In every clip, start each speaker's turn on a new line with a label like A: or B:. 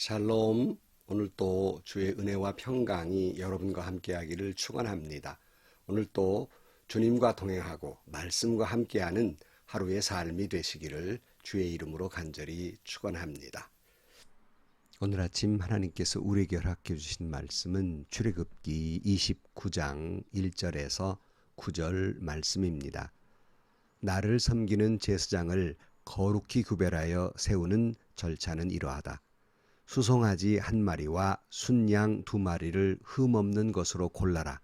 A: 샬롬. 오늘 또 주의 은혜와 평강이 여러분과 함께하기를 축원합니다. 오늘 또 주님과 동행하고 말씀과 함께하는 하루의 삶이 되시기를 주의 이름으로 간절히 축원합니다. 오늘 아침 하나님께서 우리에게 허락해 주신 말씀은 출애굽기 29장 1절에서 9절 말씀입니다. 나를 섬기는 제사장을 거룩히 구별하여 세우는 절차는 이러하다. 수송아지 한 마리와 순양 두 마리를 흠없는 것으로 골라라.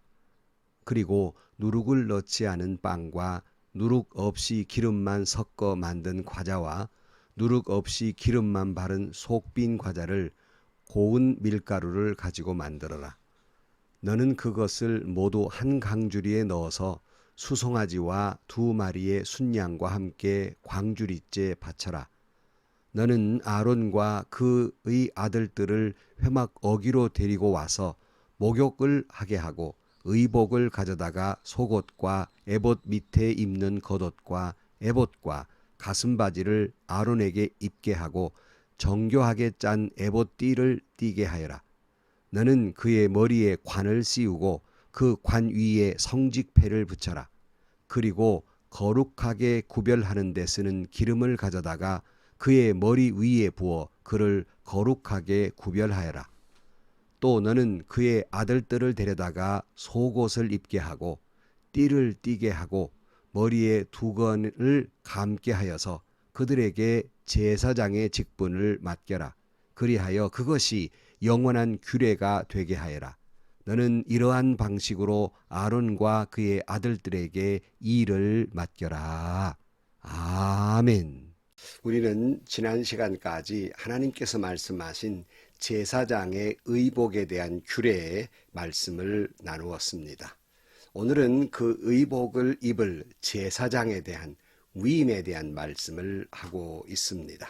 A: 그리고 누룩을 넣지 않은 빵과 누룩 없이 기름만 섞어 만든 과자와 누룩 없이 기름만 바른 속 빈 과자를 고운 밀가루를 가지고 만들어라. 너는 그것을 모두 한 강주리에 넣어서 수송아지와 두 마리의 순양과 함께 광주리째 바쳐라. 너는 아론과 그의 아들들을 회막 어기로 데리고 와서 목욕을 하게 하고 의복을 가져다가 속옷과 에봇 밑에 입는 겉옷과 에봇과 가슴바지를 아론에게 입게 하고 정교하게 짠 에봇 띠를 띠게 하여라. 너는 그의 머리에 관을 씌우고 그 관 위에 성직패를 붙여라. 그리고 거룩하게 구별하는 데 쓰는 기름을 가져다가 그의 머리 위에 부어 그를 거룩하게 구별하여라. 또 너는 그의 아들들을 데려다가 속옷을 입게 하고 띠를 띠게 하고 머리에 두건을 감게 하여서 그들에게 제사장의 직분을 맡겨라. 그리하여 그것이 영원한 규례가 되게 하여라. 너는 이러한 방식으로 아론과 그의 아들들에게 이 일을 맡겨라. 아멘. 우리는 지난 시간까지 하나님께서 말씀하신 제사장의 의복에 대한 규례의 말씀을 나누었습니다. 오늘은 그 의복을 입을 제사장에 대한 위임에 대한 말씀을 하고 있습니다.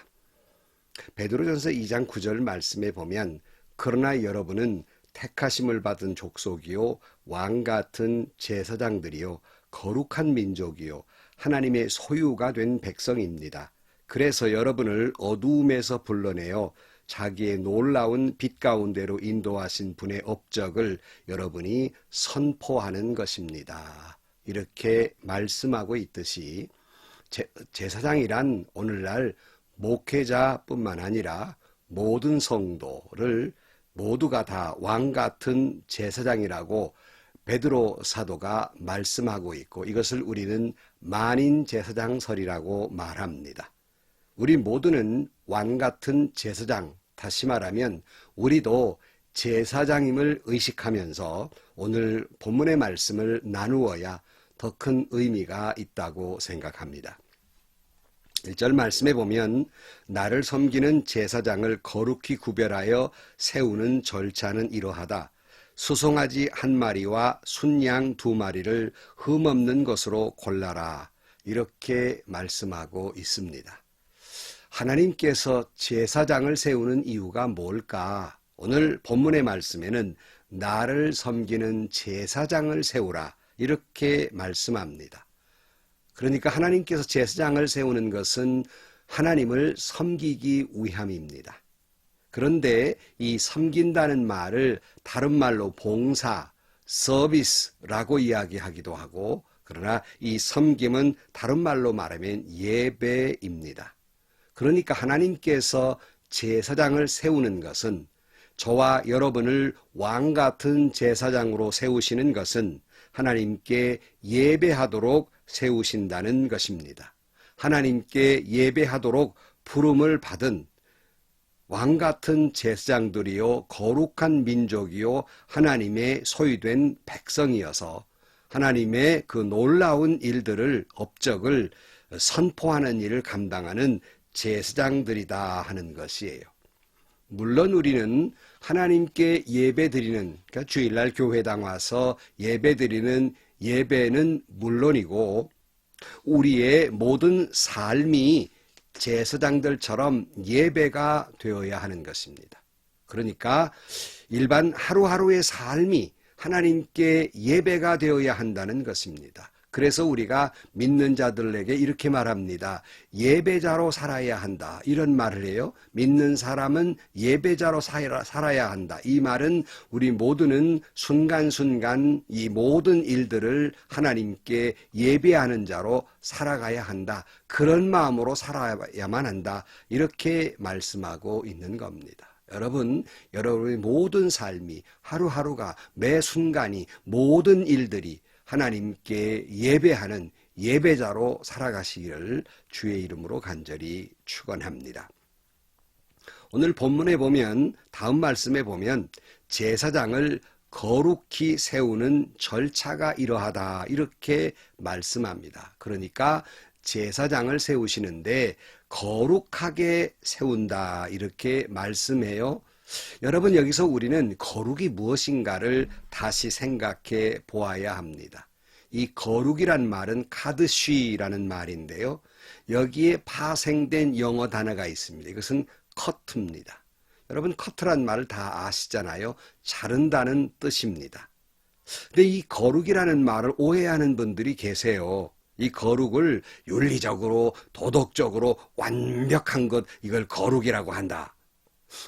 A: 베드로전서 2장 9절 말씀에 보면 그러나 여러분은 택하심을 받은 족속이요 왕 같은 제사장들이요 거룩한 민족이요 하나님의 소유가 된 백성입니다. 그래서 여러분을 어두움에서 불러내어 자기의 놀라운 빛 가운데로 인도하신 분의 업적을 여러분이 선포하는 것입니다. 이렇게 말씀하고 있듯이 제사장이란 오늘날 목회자뿐만 아니라 모든 성도를 모두가 다 왕 같은 제사장이라고 베드로 사도가 말씀하고 있고 이것을 우리는 만인 제사장설이라고 말합니다. 우리 모두는 왕 같은 제사장, 다시 말하면 우리도 제사장임을 의식하면서 오늘 본문의 말씀을 나누어야 더 큰 의미가 있다고 생각합니다. 1절 말씀에 보면 나를 섬기는 제사장을 거룩히 구별하여 세우는 절차는 이러하다. 수송아지 한 마리와 순양 두 마리를 흠없는 것으로 골라라. 이렇게 말씀하고 있습니다. 하나님께서 제사장을 세우는 이유가 뭘까? 오늘 본문의 말씀에는 나를 섬기는 제사장을 세우라 이렇게 말씀합니다. 그러니까 하나님께서 제사장을 세우는 것은 하나님을 섬기기 위함입니다. 그런데 이 섬긴다는 말을 다른 말로 봉사, 서비스라고 이야기하기도 하고 그러나 이 섬김은 다른 말로 말하면 예배입니다. 그러니까 하나님께서 제사장을 세우는 것은 저와 여러분을 왕 같은 제사장으로 세우시는 것은 하나님께 예배하도록 세우신다는 것입니다. 하나님께 예배하도록 부름을 받은 왕 같은 제사장들이요 거룩한 민족이요 하나님의 소유된 백성이어서 하나님의 그 놀라운 일들을 업적을 선포하는 일을 감당하는 제사장들이다 하는 것이에요. 물론 우리는 하나님께 예배드리는 그러니까 주일날 교회당 와서 예배드리는 예배는 물론이고 우리의 모든 삶이 제사장들처럼 예배가 되어야 하는 것입니다. 그러니까 일반 하루하루의 삶이 하나님께 예배가 되어야 한다는 것입니다. 그래서 우리가 믿는 자들에게 이렇게 말합니다. 예배자로 살아야 한다. 이런 말을 해요. 믿는 사람은 예배자로 살아야 한다. 이 말은 우리 모두는 순간순간 이 모든 일들을 하나님께 예배하는 자로 살아가야 한다. 그런 마음으로 살아야만 한다. 이렇게 말씀하고 있는 겁니다. 여러분의 모든 삶이 하루하루가 매 순간이 모든 일들이 하나님께 예배하는 예배자로 살아가시기를 주의 이름으로 간절히 축원합니다. 오늘 본문에 보면 다음 말씀에 보면 제사장을 거룩히 세우는 절차가 이러하다 이렇게 말씀합니다. 그러니까 제사장을 세우시는데 거룩하게 세운다 이렇게 말씀해요. 여러분 여기서 우리는 거룩이 무엇인가를 다시 생각해 보아야 합니다. 이 거룩이란 말은 카드쉬라는 말인데요. 여기에 파생된 영어 단어가 있습니다. 이것은 커트입니다. 여러분 커트란 말을 다 아시잖아요. 자른다는 뜻입니다. 근데 이 거룩이라는 말을 오해하는 분들이 계세요. 이 거룩을 윤리적으로 도덕적으로 완벽한 것 이걸 거룩이라고 한다.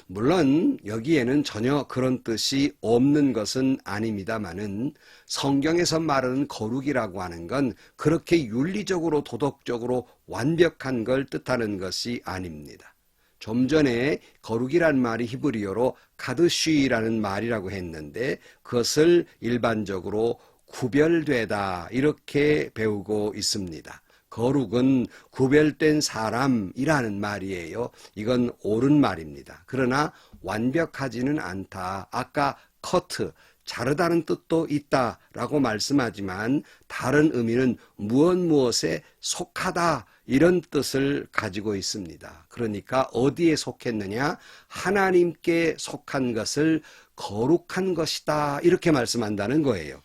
A: 물론 여기에는 전혀 그런 뜻이 없는 것은 아닙니다마는 성경에서 말하는 거룩이라고 하는 건 그렇게 윤리적으로 도덕적으로 완벽한 걸 뜻하는 것이 아닙니다. 좀 전에 거룩이란 말이 히브리어로 카드쉬라는 말이라고 했는데 그것을 일반적으로 구별되다 이렇게 배우고 있습니다. 거룩은 구별된 사람이라는 말이에요. 이건 옳은 말입니다. 그러나 완벽하지는 않다. 아까 커트, 자르다는 뜻도 있다라고 말씀하지만 다른 의미는 무엇에 속하다 이런 뜻을 가지고 있습니다. 그러니까 어디에 속했느냐? 하나님께 속한 것을 거룩한 것이다 이렇게 말씀한다는 거예요.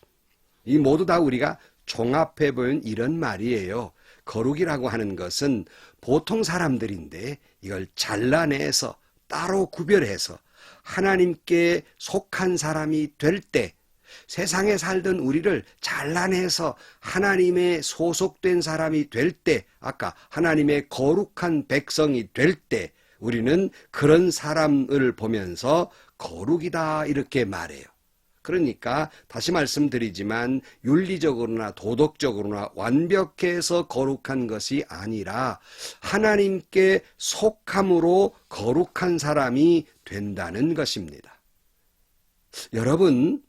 A: 이 모두 다 우리가 종합해 보면 이런 말이에요. 거룩이라고 하는 것은 보통 사람들인데 이걸 잘라내서 따로 구별해서 하나님께 속한 사람이 될 때 세상에 살던 우리를 잘라내서 하나님의 소속된 사람이 될 때 아까 하나님의 거룩한 백성이 될 때 우리는 그런 사람을 보면서 거룩이다 이렇게 말해요. 그러니까 다시 말씀드리지만 윤리적으로나 도덕적으로나 완벽해서 거룩한 것이 아니라 하나님께 속함으로 거룩한 사람이 된다는 것입니다. 여러분,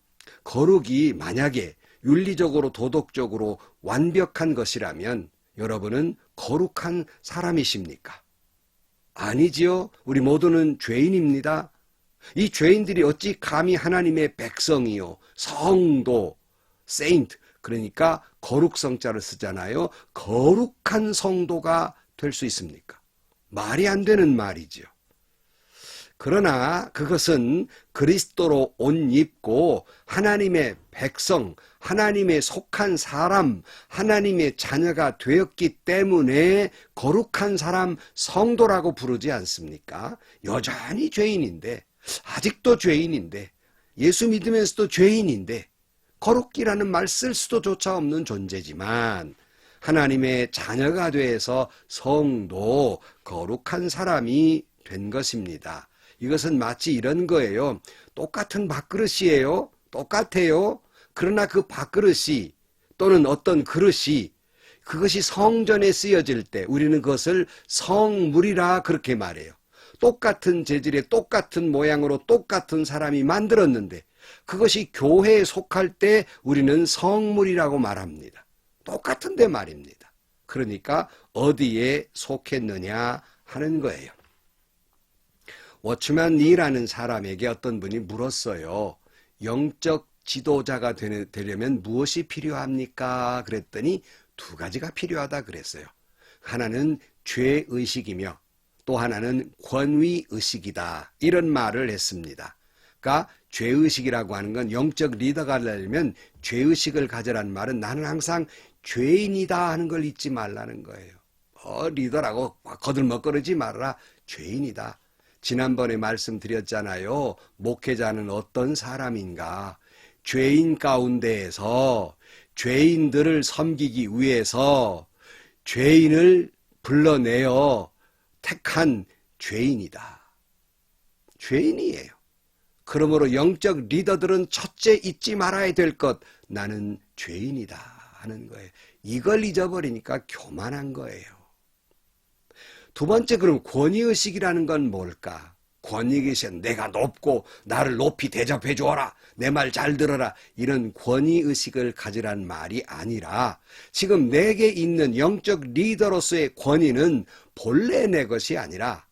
A: 거룩이 만약에 윤리적으로 도덕적으로 완벽한 것이라면 여러분은 거룩한 사람이십니까? 아니지요. 우리 모두는 죄인입니다. 이 죄인들이 어찌 감히 하나님의 백성이요 성도 saint 그러니까 거룩성자를 쓰잖아요. 거룩한 성도가 될 수 있습니까? 말이 안 되는 말이죠. 그러나 그것은 그리스도로 옷 입고 하나님의 백성, 하나님의 속한 사람, 하나님의 자녀가 되었기 때문에 거룩한 사람 성도라고 부르지 않습니까? 여전히 죄인인데 아직도 죄인인데 예수 믿으면서도 죄인인데 거룩이라는 말 쓸 수도 조차 없는 존재지만 하나님의 자녀가 돼서 성도 거룩한 사람이 된 것입니다. 이것은 마치 이런 거예요. 똑같은 밥그릇이에요. 똑같아요. 그러나 그 밥그릇이 또는 어떤 그릇이 그것이 성전에 쓰여질 때 우리는 그것을 성물이라 그렇게 말해요. 똑같은 재질의 똑같은 모양으로 똑같은 사람이 만들었는데 그것이 교회에 속할 때 우리는 성물이라고 말합니다. 똑같은데 말입니다. 그러니까 어디에 속했느냐 하는 거예요. 워치맨 니라는 사람에게 어떤 분이 물었어요. 영적 지도자가 되려면 무엇이 필요합니까? 그랬더니 두 가지가 필요하다 그랬어요. 하나는 죄의식이며 또 하나는 권위의식이다. 이런 말을 했습니다. 그러니까 죄의식이라고 하는 건 영적 리더가 되려면 죄의식을 가져라는 말은 나는 항상 죄인이다 하는 걸 잊지 말라는 거예요. 리더라고 거들먹거리지 말아라. 죄인이다. 지난번에 말씀드렸잖아요. 목회자는 어떤 사람인가? 죄인 가운데에서 죄인들을 섬기기 위해서 죄인을 불러내어 택한 죄인이다. 죄인이에요. 그러므로 영적 리더들은 첫째 잊지 말아야 될 것, 나는 죄인이다 하는 거예요. 이걸 잊어버리니까 교만한 거예요. 두 번째, 그럼 권위의식이라는 건 뭘까? 권위의식은 내가 높고 나를 높이 대접해 주어라, 내 말 잘 들어라, 이런 권위의식을 가지란 말이 아니라 지금 내게 있는 영적 리더로서의 권위는 본래 내 것이 아니라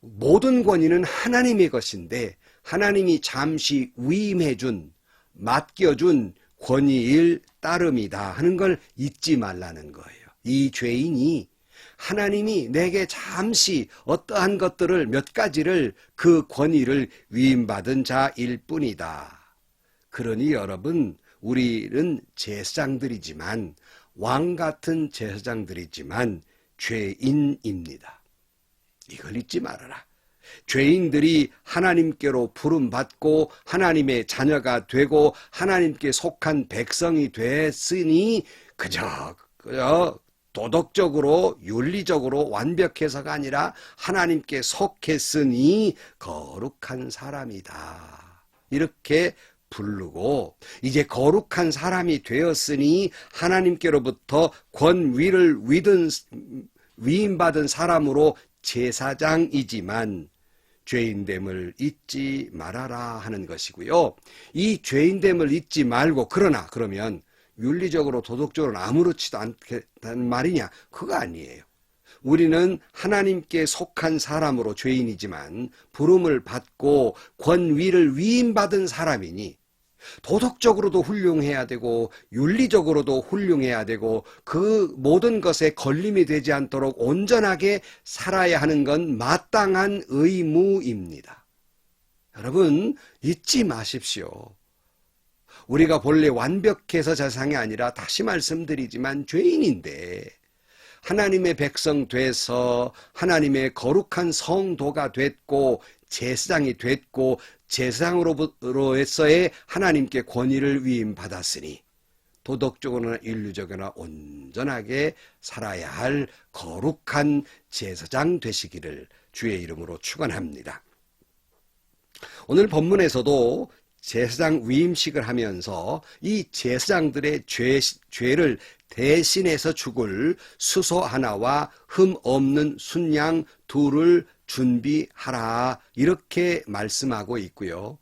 A: 모든 권위는 하나님의 것인데 하나님이 잠시 위임해준, 맡겨준 권위일 따름이다 하는 걸 잊지 말라는 거예요. 이 죄인이 하나님이 내게 잠시 어떠한 것들을 몇 가지를 그 권위를 위임받은 자일 뿐이다. 그러니 여러분, 우리는 제사장들이지만, 왕 같은 제사장들이지만 죄인입니다. 이걸 잊지 말아라. 죄인들이 하나님께로 부름받고 하나님의 자녀가 되고 하나님께 속한 백성이 됐으니 그저 도덕적으로 윤리적으로 완벽해서가 아니라 하나님께 속했으니 거룩한 사람이다. 이렇게 부르고 이제 거룩한 사람이 되었으니 하나님께로부터 권위를 위임받은 사람으로 제사장이지만 죄인됨을 잊지 말아라 하는 것이고요. 이 죄인됨을 잊지 말고 그러면 윤리적으로 도덕적으로는 아무렇지도 않다는 말이냐? 그거 아니에요. 우리는 하나님께 속한 사람으로 죄인이지만 부름을 받고 권위를 위임받은 사람이니 도덕적으로도 훌륭해야 되고 윤리적으로도 훌륭해야 되고 그 모든 것에 걸림이 되지 않도록 온전하게 살아야 하는 건 마땅한 의무입니다. 여러분, 잊지 마십시오. 우리가 본래 완벽해서 제사장이 아니라 다시 말씀드리지만 죄인인데 하나님의 백성 돼서 하나님의 거룩한 성도가 됐고 제사장이 됐고 제사장으로서의 하나님께 권위를 위임받았으니 도덕적으로나 윤리적으로나 온전하게 살아야 할 거룩한 제사장 되시기를 주의 이름으로 축원합니다. 오늘 본문에서도 제사장 위임식을 하면서 이 제사장들의 죄를 대신해서 죽을 수소 하나와 흠 없는 순양 둘을 준비하라 이렇게 말씀하고 있고요.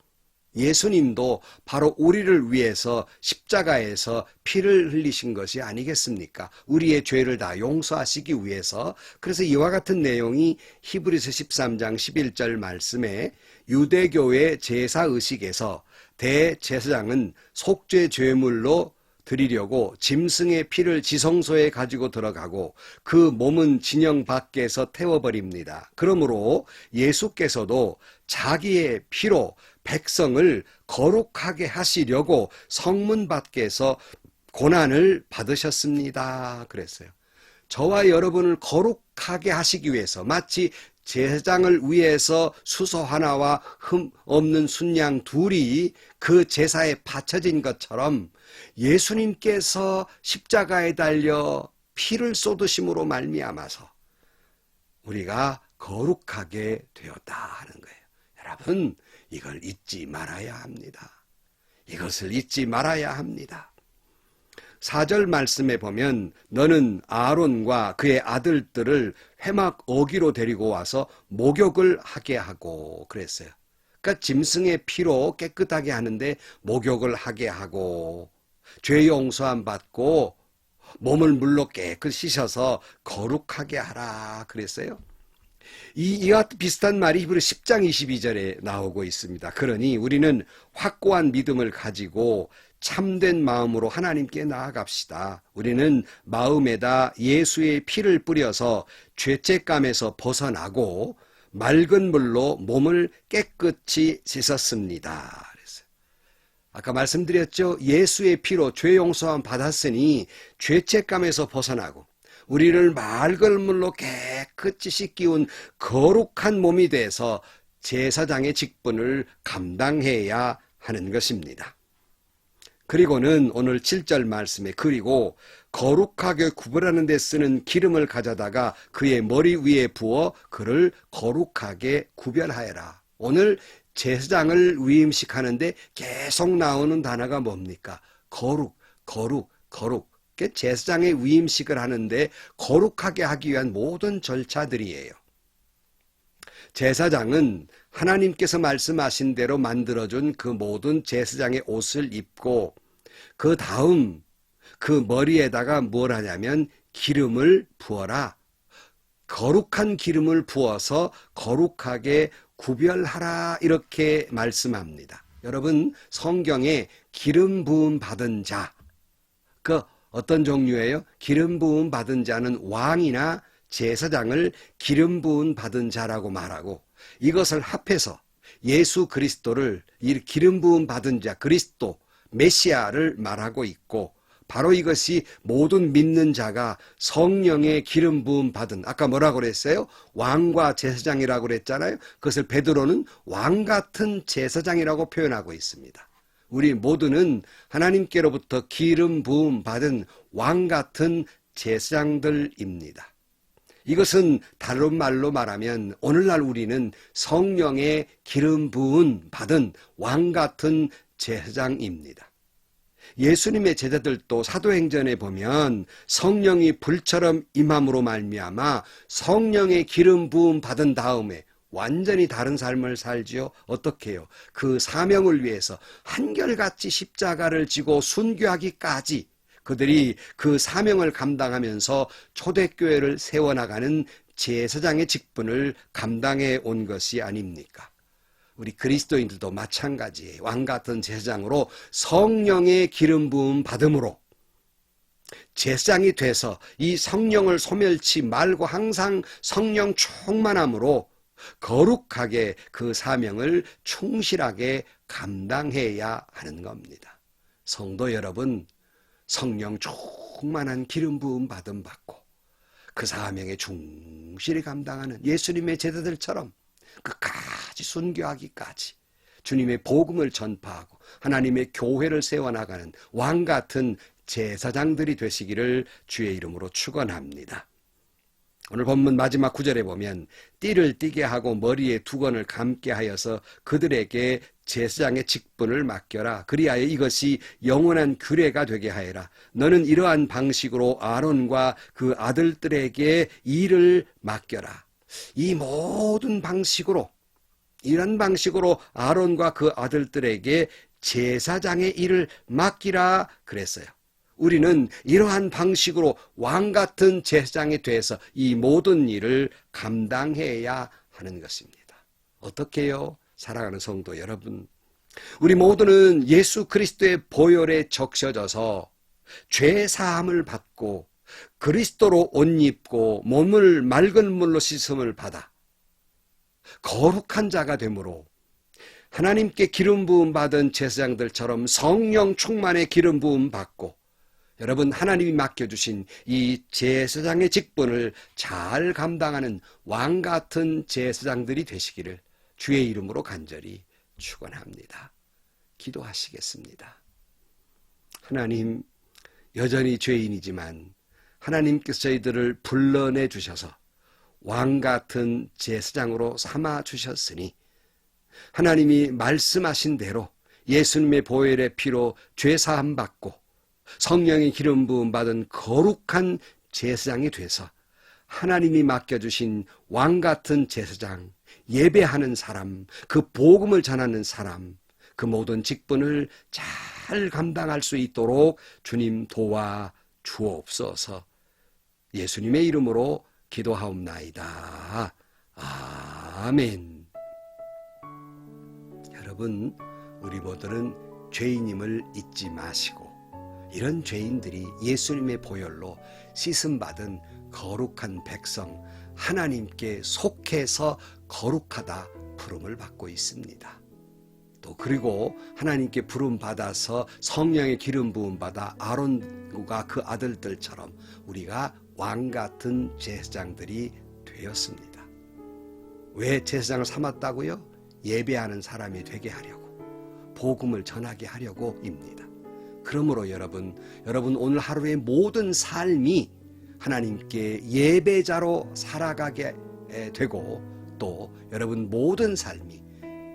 A: 예수님도 바로 우리를 위해서 십자가에서 피를 흘리신 것이 아니겠습니까? 우리의 죄를 다 용서하시기 위해서. 그래서 이와 같은 내용이 히브리서 13장 11절 말씀에 유대교의 제사의식에서 대제사장은 속죄 제물로 드리려고 짐승의 피를 지성소에 가지고 들어가고 그 몸은 진영 밖에서 태워버립니다. 그러므로 예수께서도 자기의 피로 백성을 거룩하게 하시려고 성문 밖에서 고난을 받으셨습니다. 그랬어요. 저와 여러분을 거룩하게 하시기 위해서 마치 제사장을 위해서 수소 하나와 흠 없는 순양 둘이 그 제사에 바쳐진 것처럼 예수님께서 십자가에 달려 피를 쏟으심으로 말미암아서 우리가 거룩하게 되었다 하는 거예요. 여러분, 이걸 잊지 말아야 합니다. 이것을 잊지 말아야 합니다. 4절 말씀에 보면 너는 아론과 그의 아들들을 회막 어기로 데리고 와서 목욕을 하게 하고 그랬어요. 그러니까 짐승의 피로 깨끗하게 하는데 목욕을 하게 하고 죄 용서함 받고 몸을 물로 깨끗이 씻어서 거룩하게 하라 그랬어요. 이와 비슷한 말이 히브리 10장 22절에 나오고 있습니다. 그러니 우리는 확고한 믿음을 가지고 참된 마음으로 하나님께 나아갑시다. 우리는 마음에다 예수의 피를 뿌려서 죄책감에서 벗어나고 맑은 물로 몸을 깨끗이 씻었습니다. 그랬어요. 아까 말씀드렸죠. 예수의 피로 죄 용서함 받았으니 죄책감에서 벗어나고 우리를 맑은 물로 깨끗이 씻기운 거룩한 몸이 돼서 제사장의 직분을 감당해야 하는 것입니다. 그리고는 오늘 7절 말씀에 그리고 거룩하게 구별하는 데 쓰는 기름을 가져다가 그의 머리 위에 부어 그를 거룩하게 구별하여라. 오늘 제사장을 위임식하는데 계속 나오는 단어가 뭡니까? 거룩, 거룩, 거룩. 제사장의 위임식을 하는데 거룩하게 하기 위한 모든 절차들이에요. 제사장은 하나님께서 말씀하신 대로 만들어준 그 모든 제사장의 옷을 입고 그 다음 그 머리에다가 뭘 하냐면 기름을 부어라. 거룩한 기름을 부어서 거룩하게 구별하라 이렇게 말씀합니다. 여러분 성경에 기름 부음 받은 자, 그 어떤 종류예요? 기름 부음 받은 자는 왕이나 제사장을 기름 부음 받은 자라고 말하고 이것을 합해서 예수 그리스도를 이 기름 부음 받은 자 그리스도 메시아를 말하고 있고 바로 이것이 모든 믿는 자가 성령의 기름 부음 받은 아까 뭐라고 그랬어요? 왕과 제사장이라고 그랬잖아요. 그것을 베드로는 왕 같은 제사장이라고 표현하고 있습니다. 우리 모두는 하나님께로부터 기름 부음 받은 왕 같은 제사장들입니다. 이것은 다른 말로 말하면 오늘날 우리는 성령의 기름 부음 받은 왕 같은 제사장입니다. 예수님의 제자들도 사도행전에 보면 성령이 불처럼 임함으로 말미암아 성령의 기름 부음 받은 다음에 완전히 다른 삶을 살지요. 어떻게 해요? 그 사명을 위해서 한결같이 십자가를 지고 순교하기까지 그들이 그 사명을 감당하면서 초대교회를 세워나가는 제사장의 직분을 감당해 온 것이 아닙니까? 우리 그리스도인들도 마찬가지예요. 왕같은 제사장으로 성령의 기름 부음 받음으로 제사장이 돼서 이 성령을 소멸치 말고 항상 성령 충만함으로 거룩하게 그 사명을 충실하게 감당해야 하는 겁니다. 성도 여러분, 성령 충만한 기름 부음 받음 받고 그 사명에 충실히 감당하는 예수님의 제자들처럼 끝까지 순교하기까지 주님의 복음을 전파하고 하나님의 교회를 세워나가는 왕같은 제사장들이 되시기를 주의 이름으로 축원합니다. 오늘 본문 마지막 구절에 보면 띠를 띠게 하고 머리에 두건을 감게 하여서 그들에게 제사장의 직분을 맡겨라. 그리하여 이것이 영원한 규례가 되게 하여라. 너는 이러한 방식으로 아론과 그 아들들에게 일을 맡겨라. 이 모든 방식으로 이런 방식으로 아론과 그 아들들에게 제사장의 일을 맡기라 그랬어요. 우리는 이러한 방식으로 왕같은 제사장이 돼서 이 모든 일을 감당해야 하는 것입니다. 어떻게 해요? 사랑하는 성도 여러분, 우리 모두는 예수 그리스도의 보혈에 적셔져서 죄 사함을 받고 그리스도로 옷 입고 몸을 맑은 물로 씻음을 받아 거룩한 자가 되므로 하나님께 기름 부음 받은 제사장들처럼 성령 충만의 기름 부음 받고 여러분 하나님이 맡겨주신 이 제사장의 직분을 잘 감당하는 왕같은 제사장들이 되시기를 주의 이름으로 간절히 축원합니다. 기도하시겠습니다. 하나님, 여전히 죄인이지만 하나님께서 저희들을 불러내 주셔서 왕같은 제사장으로 삼아 주셨으니 하나님이 말씀하신 대로 예수님의 보혈의 피로 죄사함 받고 성령의 기름 부음 받은 거룩한 제사장이 돼서 하나님이 맡겨주신 왕같은 제사장, 예배하는 사람, 그 복음을 전하는 사람, 그 모든 직분을 잘 감당할 수 있도록 주님 도와 주옵소서. 예수님의 이름으로 기도하옵나이다. 아멘. 여러분, 우리 모두는 죄인임을 잊지 마시고 이런 죄인들이 예수님의 보혈로 씻음받은 거룩한 백성, 하나님께 속해서 거룩하다 부름을 받고 있습니다. 또 그리고 하나님께 부름 받아서 성령의 기름 부음 받아 아론과 그 아들들처럼 우리가 왕같은 제사장들이 되었습니다. 왜 제사장을 삼았다고요? 예배하는 사람이 되게 하려고, 복음을 전하게 하려고입니다. 그러므로 여러분 오늘 하루의 모든 삶이 하나님께 예배자로 살아가게 되고 또 여러분 모든 삶이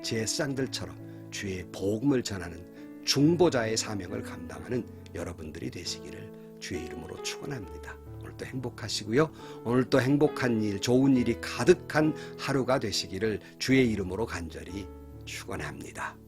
A: 제사장들처럼 주의 복음을 전하는 중보자의 사명을 감당하는 여러분들이 되시기를 주의 이름으로 축원합니다. 오늘도 행복하시고요. 오늘도 행복한 일, 좋은 일이 가득한 하루가 되시기를 주의 이름으로 간절히 축원합니다.